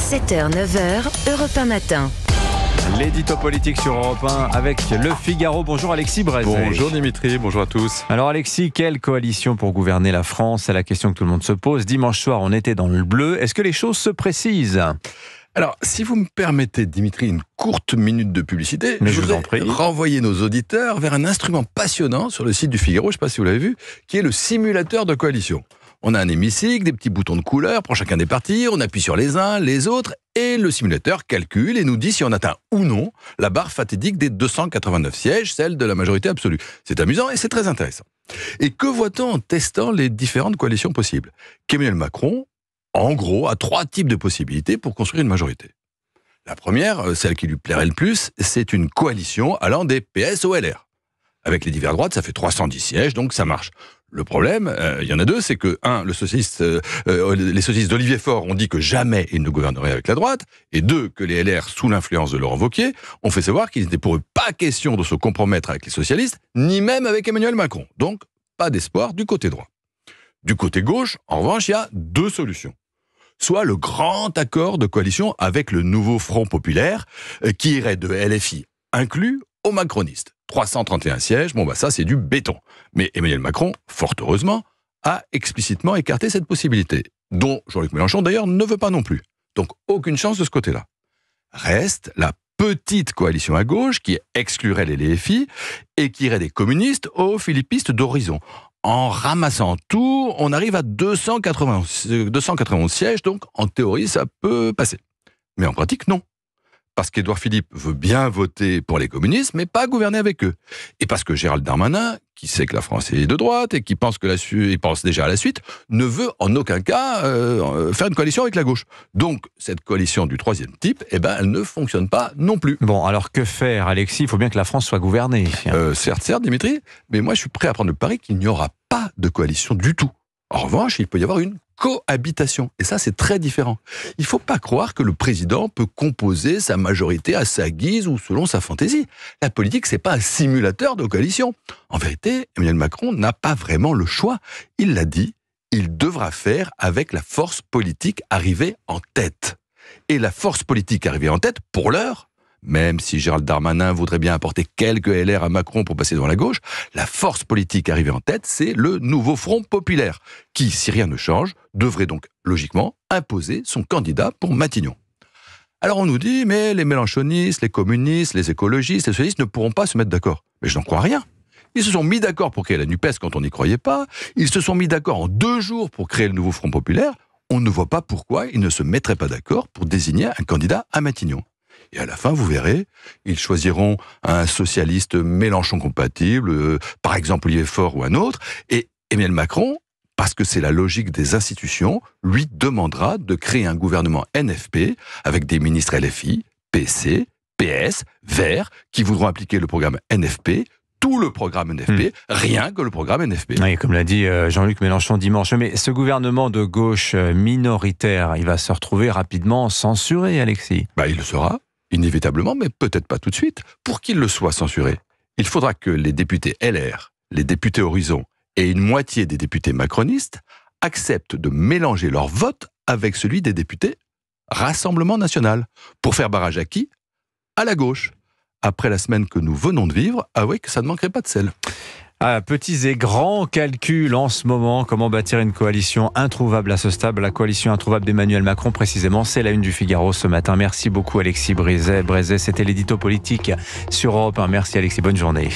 7h, 9h, Europe 1 matin. L'édito politique sur Europe 1 avec Le Figaro. Bonjour Alexis Brézé. Bonjour Dimitri, bonjour à tous. Alors Alexis, quelle coalition pour gouverner la France? C'est la question que tout le monde se pose. Dimanche soir, on était dans le bleu. Est-ce que les choses se précisent? Alors, si vous me permettez, Dimitri, une courte minute de publicité, Mais je je vous en voudrais prie. renvoyer nos auditeurs vers un instrument passionnant sur le site du Figaro, je ne sais pas si vous l'avez vu, qui est le simulateur de coalition. On a un hémicycle, des petits boutons de couleur pour chacun des partis, on appuie sur les uns, les autres, et le simulateur calcule et nous dit si on atteint ou non la barre fatidique des 289 sièges, celle de la majorité absolue. C'est amusant et c'est très intéressant. Et que voit-on en testant les différentes coalitions possibles? Qu'Emmanuel Macron, en gros, a 3 types de possibilités pour construire une majorité. La première, celle qui lui plairait le plus, c'est une coalition allant des PS au LR. Avec les divers droites, ça fait 310 sièges, donc ça marche. Le problème, il y en a 2, c'est que, les socialistes d'Olivier Faure ont dit que jamais ils ne gouverneraient avec la droite, et 2, que les LR, sous l'influence de Laurent Wauquiez, ont fait savoir qu'il n'était pour eux pas question de se compromettre avec les socialistes, ni même avec Emmanuel Macron. Donc, pas d'espoir du côté droit. Du côté gauche, en revanche, il y a 2 solutions. Soit le grand accord de coalition avec le nouveau Front populaire, qui irait de LFI inclus aux macronistes. 331 sièges, ça c'est du béton. Mais Emmanuel Macron, fort heureusement, a explicitement écarté cette possibilité, dont Jean-Luc Mélenchon d'ailleurs ne veut pas non plus. Donc aucune chance de ce côté-là. Reste la petite coalition à gauche qui exclurait les LFI et qui irait des communistes aux philippistes d'Horizon. En ramassant tout, on arrive à 291 sièges, donc en théorie, ça peut passer. Mais en pratique, non. Parce qu'Édouard Philippe veut bien voter pour les communistes, mais pas gouverner avec eux. Et parce que Gérald Darmanin, qui sait que la France est de droite et qui pense il pense déjà à la suite, ne veut en aucun cas faire une coalition avec la gauche. Donc, cette coalition du 3e type, elle ne fonctionne pas non plus. Bon, alors que faire, Alexis? Il faut bien que la France soit gouvernée. Certes, Dimitri, mais moi je suis prêt à prendre le pari qu'il n'y aura pas de coalition du tout. En revanche, il peut y avoir une cohabitation. Et ça, c'est très différent. Il ne faut pas croire que le président peut composer sa majorité à sa guise ou selon sa fantaisie. La politique, c'est pas un simulateur de coalition. En vérité, Emmanuel Macron n'a pas vraiment le choix. Il l'a dit, il devra faire avec la force politique arrivée en tête. Et la force politique arrivée en tête, pour l'heure, même si Gérald Darmanin voudrait bien apporter quelques LR à Macron pour passer devant la gauche, la force politique arrivée en tête, c'est le nouveau Front populaire, qui, si rien ne change, devrait donc, logiquement, imposer son candidat pour Matignon. Alors on nous dit, mais les mélenchonistes, les communistes, les écologistes, les socialistes ne pourront pas se mettre d'accord. Mais je n'en crois rien. Ils se sont mis d'accord pour créer la NUPES quand on n'y croyait pas, ils se sont mis d'accord en 2 jours pour créer le nouveau Front populaire, on ne voit pas pourquoi ils ne se mettraient pas d'accord pour désigner un candidat à Matignon. Et à la fin, vous verrez, ils choisiront un socialiste Mélenchon compatible, par exemple Olivier Faure ou un autre, et Emmanuel Macron, parce que c'est la logique des institutions, lui demandera de créer un gouvernement NFP avec des ministres LFI, PC, PS, Verts, qui voudront appliquer le programme NFP, tout le programme NFP, rien que le programme NFP. Oui, comme l'a dit Jean-Luc Mélenchon dimanche. Mais ce gouvernement de gauche minoritaire, il va se retrouver rapidement censuré, Alexis. Il le sera. Inévitablement, mais peut-être pas tout de suite. Pour qu'il le soit censuré, il faudra que les députés LR, les députés Horizon et une moitié des députés macronistes acceptent de mélanger leur vote avec celui des députés Rassemblement National. Pour faire barrage à qui? À la gauche. Après la semaine que nous venons de vivre, avouez que ça ne manquerait pas de sel. Petits et grands calculs en ce moment. Comment bâtir une coalition introuvable à ce stade? La coalition introuvable d'Emmanuel Macron, précisément, c'est la une du Figaro ce matin. Merci beaucoup Alexis Brézé. C'était l'édito politique sur Europe 1. Merci Alexis, bonne journée.